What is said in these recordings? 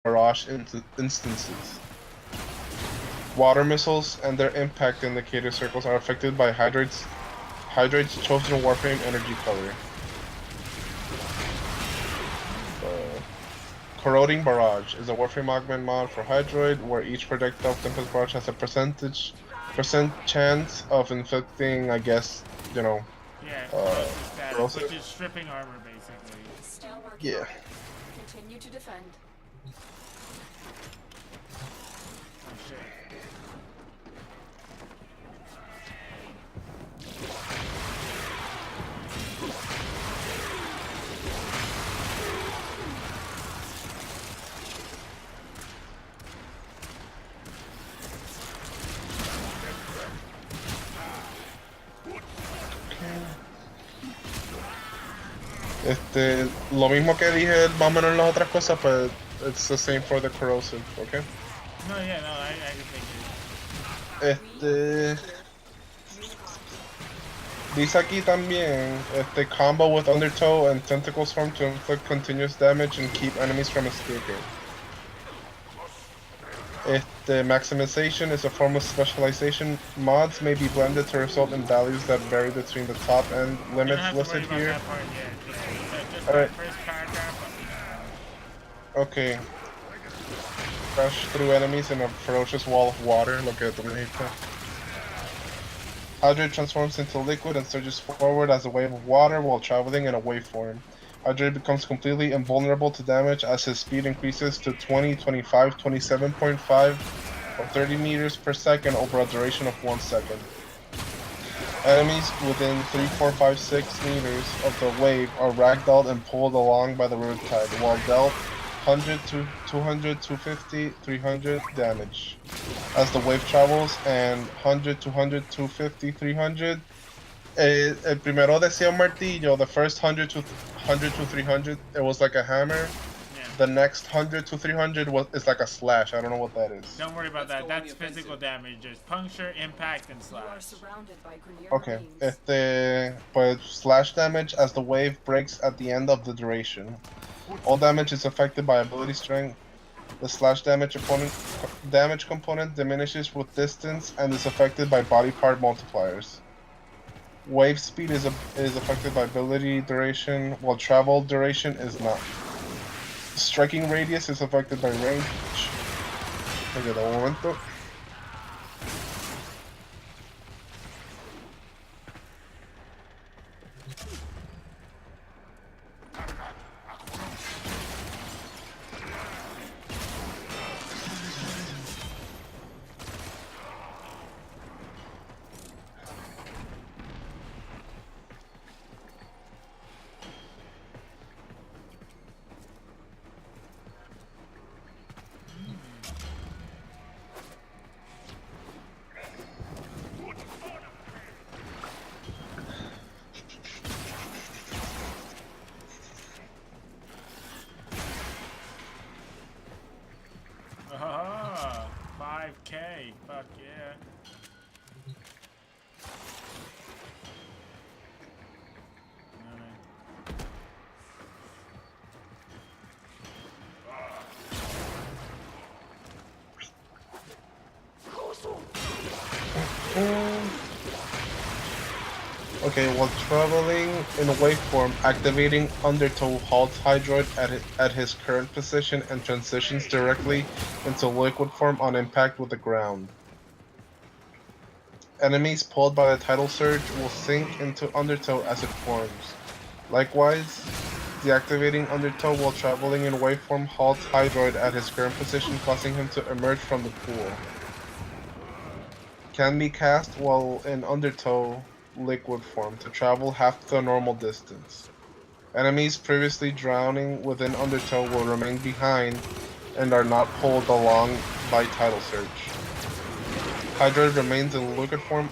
barrage instances. Water missiles and their impact indicator circles are affected by Hydrate's chosen Warframe energy color. Corroding Barrage is a Warframe augment mod for Hydroid where each projectile Tempest Barrage has a percent chance of inflicting, I guess, you know, status, which is stripping armor, basically. Still working on it. Continue to defend. Oh shit. Lo mismo que dije más o menos en las otras cosas, but it's the same for the corrosive, okay? No, yeah, no, I can take it. Dice aquí también, combo with Undertow and Tentacle Swarm to inflict continuous damage and keep enemies from escaping. Maximization is a form of specialization. Mods may be blended to result in values that vary between the top end limits listed here. Alright. Okay. Crash through enemies in a ferocious wall of water. Look at them. Hydrate transforms into liquid and surges forward as a wave of water while traveling in a waveform. Hydrate becomes completely invulnerable to damage as his speed increases to 20, 25, 27.5, or 30 meters per second over a duration of 1 second. Enemies within 3, 4, 5, 6 meters of the wave are ragdolled and pulled along by the riptide, while dealt 100 to 200, 250, 300 damage. As the wave travels, and 100, 200, 250, 300. El primero decía un martillo, the first 100 to 300, it was like a hammer. Yeah. The next 100 to 300 is like a slash. I don't know what that is. Don't worry about that. That's physical damage. There's puncture, impact, and slash. You are surrounded by Okay. But slash damage as the wave breaks at the end of the duration. All damage is affected by ability strength. The slash damage component diminishes with distance and is affected by body part multipliers. Wave speed is affected by ability duration, while travel duration is not. Striking radius is affected by range. Okay, un momento. Ah, 5K. Fuck yeah. Okay, while traveling in waveform, activating Undertow halts Hydroid at his current position and transitions directly into liquid form on impact with the ground. Enemies pulled by the tidal surge will sink into Undertow as it forms. Likewise, deactivating Undertow while traveling in waveform halts Hydroid at his current position, causing him to emerge from the pool. Can be cast while in Undertow liquid form to travel half the normal distance. Enemies previously drowning within Undertow will remain behind and are not pulled along by tidal surge. Hydroid remains in liquid form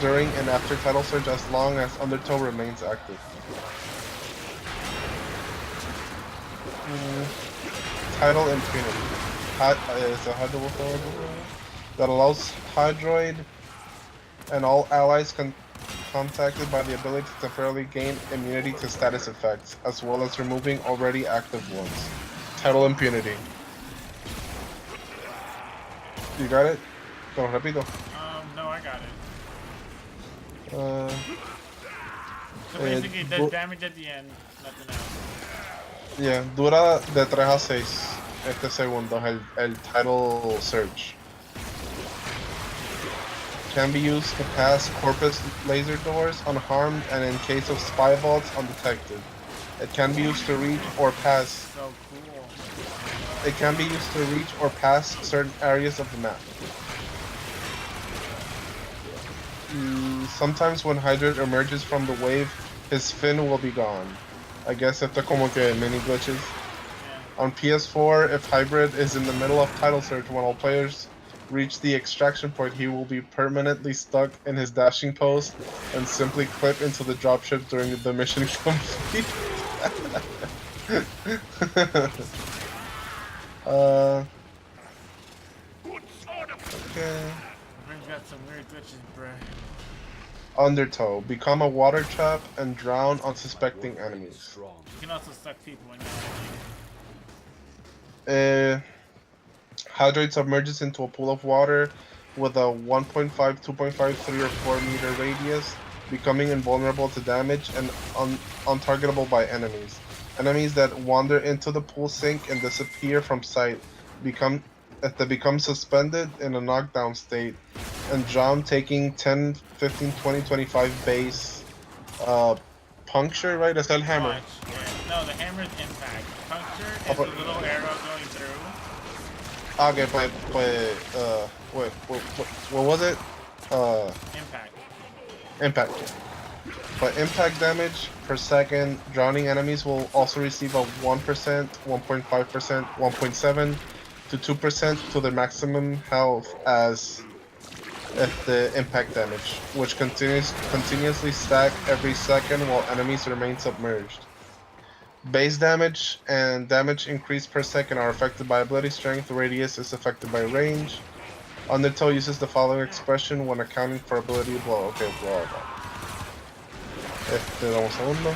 during and after tidal surge as long as Undertow remains active. Tidal impunity is a that allows Hydroid and all allies contacted by the ability to temporarily gain immunity to status effects, as well as removing already active ones. Title impunity. You got it? Te lo repito. No, I got it. Uh, So basically, it does damage at the end, nothing else. yeah, dura de 3 a 6 segundos el title surge. Can be used to pass corpus laser doors unharmed and in case of spy vaults undetected. It can be used to reach or pass. So cool. It can be used to reach or pass certain areas of the map. Sometimes when Hydrate emerges from the wave, his fin will be gone. I guess esto como que mini glitches. Yeah. On PS4, if Hybrid is in the middle of title surge when all players reach the extraction point, he will be permanently stuck in his dashing pose and simply clip into the dropship during the mission complete. Okay. Brings got some weird glitches, bruh. Undertow. Become a water trap and drown unsuspecting enemies. You can also suck people when you're Hydrate submerges into a pool of water with a 1.5, 2.5, 3, or 4 meter radius, becoming invulnerable to damage and untargetable by enemies. Enemies that wander into the pool sink and disappear from sight, become suspended in a knockdown state and drown, taking 10, 15, 20, 25 base puncture, right? That's el hammer. Yeah. No, the hammer is impact. Puncture is the little arrow going through. Okay, wait, what was it? Impact. Impact. But impact damage per second, drowning enemies will also receive a 1%, 1.5%, 1.7 to 2% to their maximum health as if the impact damage, which continuously stack every second while enemies remain submerged. Base damage and damage increased per second are affected by ability strength. Radius is affected by range. Undertow uses the following expression when accounting for ability blow. Okay, blah blah. Dame un segundo.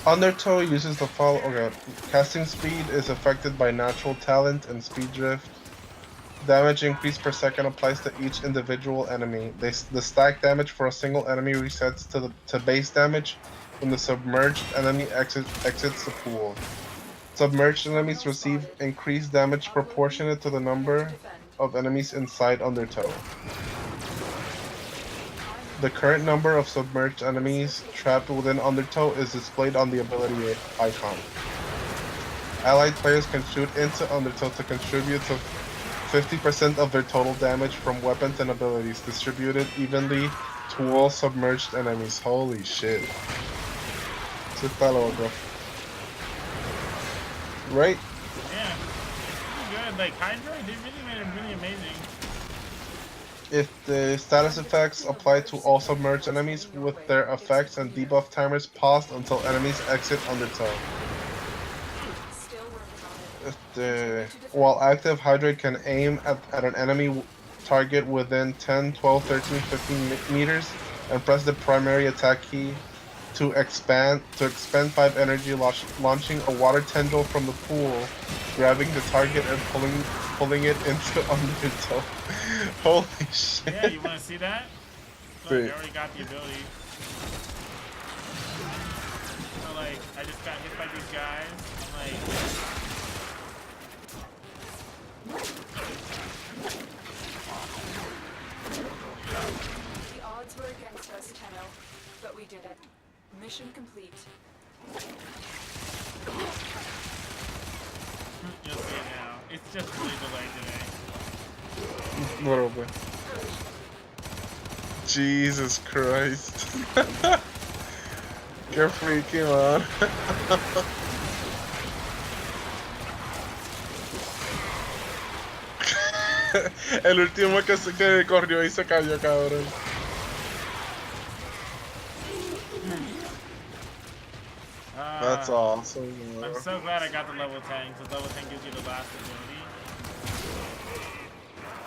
Undertow uses the follow. Okay, casting speed is affected by natural talent and speed drift. Damage increase per second applies to each individual enemy. The stack damage for a single enemy resets to base damage when the submerged enemy exits the pool. Submerged enemies receive increased damage proportionate to the number of enemies inside Undertow. The current number of submerged enemies trapped within Undertow is displayed on the ability icon. Allied players can shoot into Undertow to contribute to 50% of their total damage from weapons and abilities, distributed evenly to all submerged enemies. Holy shit. Eso está loco. Right? Yeah. Pretty good. Like, Hydra, they really made it really amazing. If the status effects apply to all submerged enemies with their effects and debuff timers paused until enemies exit Undertow. While active, Hydrate can aim at an enemy target within 10, 12, 13, 15 meters and press the primary attack key to expend 5 energy, launching a water tendril from the pool, grabbing the target and pulling it into Undertow. Holy shit. Yeah, you want to see that? Look, I already got the ability. So, like, I just got hit by these guys. I'm like... The odds were against us, Tenno, but we did it. Mission complete. You'll see it now. It's just really delayed today. Little bit. Jesus Christ. Qué freaky, man. El último que corrió y se cayó, cabrón. That's awesome, man. I'm so glad I got the level 10, because level 10 gives you the last ability.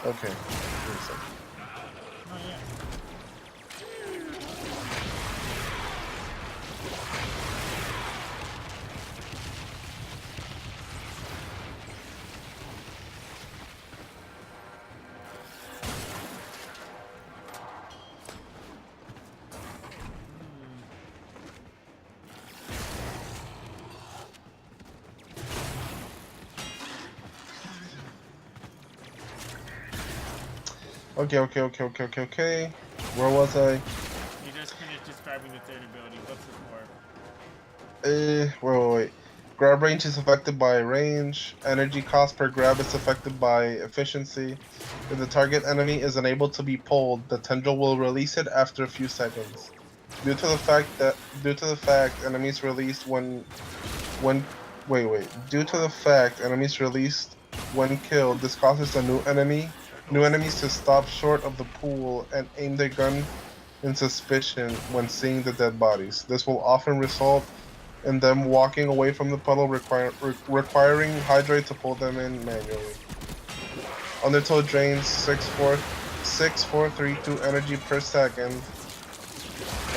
Okay. Give me a second. Oh, yeah. Okay. Where was I? You just finished describing the third ability. What's it for? Wait. Grab range is affected by range. Energy cost per grab is affected by efficiency. If the target enemy is unable to be pulled, the tendril will release it after a few seconds. Due to the fact enemies released when killed, this causes the new enemies to stop short of the pool and aim their gun in suspicion when seeing the dead bodies. This will often result in them walking away from the puddle, requiring Hydrate to pull them in manually. Undertow drains 6,432 energy per second,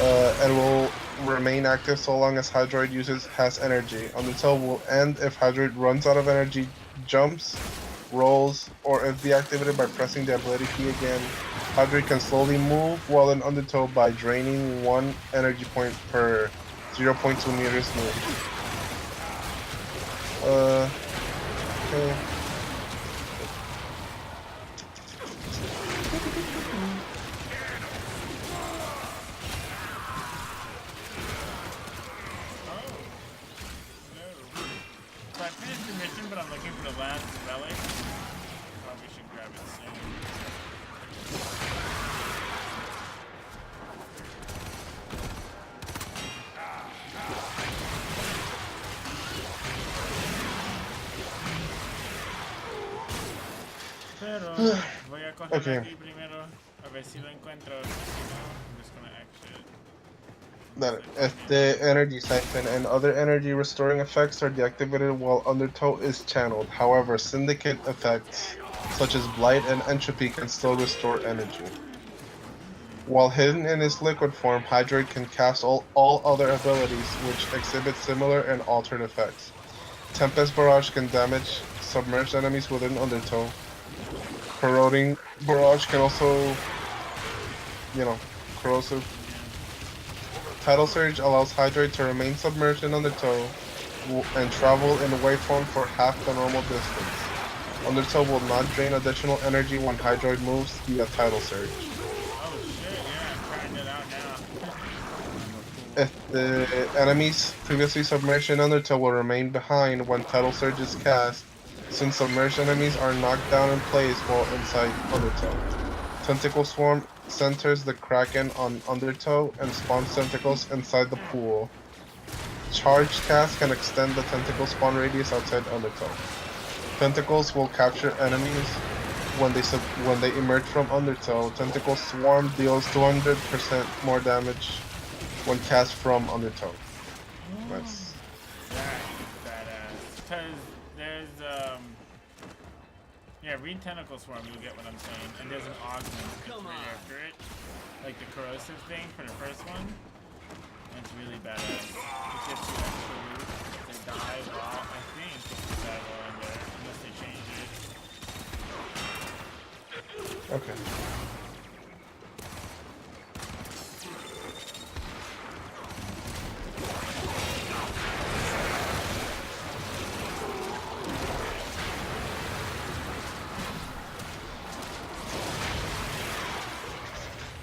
and will remain active so long as Hydroid has energy. Undertow will end if Hydroid runs out of energy, jumps, rolls, or if deactivated by pressing the ability key again. Hydroid can slowly move while in Undertow by draining 1 energy point per 0.2 meters move. Okay. So I finished the mission, but I'm looking for the last relic. Probably should grab it soon. Pero voy a coger aquí primero a ver si lo encuentro. Si no, I'm just gonna exit. The energy siphon and other energy restoring effects are deactivated while Undertow is channeled. However, syndicate effects such as Blight and Entropy can still restore energy. While hidden in his liquid form, Hydroid can cast all other abilities which exhibit similar and altered effects. Tempest Barrage can damage submerged enemies within Undertow. Corroding Barrage can also, corrosive. Tidal Surge allows Hydroid to remain submerged in Undertow and travel in waveform for half the normal distance. Undertow will not drain additional energy when Hydroid moves via Tidal Surge. Oh shit, yeah, I'm trying it out now. If the enemies previously submerged in Undertow will remain behind when Tidal Surge is cast, since submerged enemies are knocked down in place while inside Undertow. Tentacle Swarm centers the Kraken on Undertow and spawns tentacles inside the pool. Charged cast can extend the tentacle spawn radius outside Undertow. Tentacles will capture enemies when they emerge from Undertow. Tentacle Swarm deals 200% more damage when cast from Undertow. Nice. That is badass. Because there's, yeah, read Tentacle Swarm, you'll get what I'm saying. And there's an augment that's right after it. Like the corrosive thing for the first one. And it's really badass. It gets you extra loot. They die while, I think, they die while in there. Unless they change it. Okay.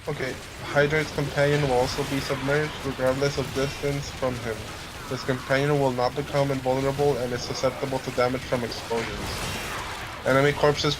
Okay, Hydrate's companion will also be submerged regardless of distance from him. His companion will not become invulnerable and is susceptible to damage from explosions. Enemy corpses will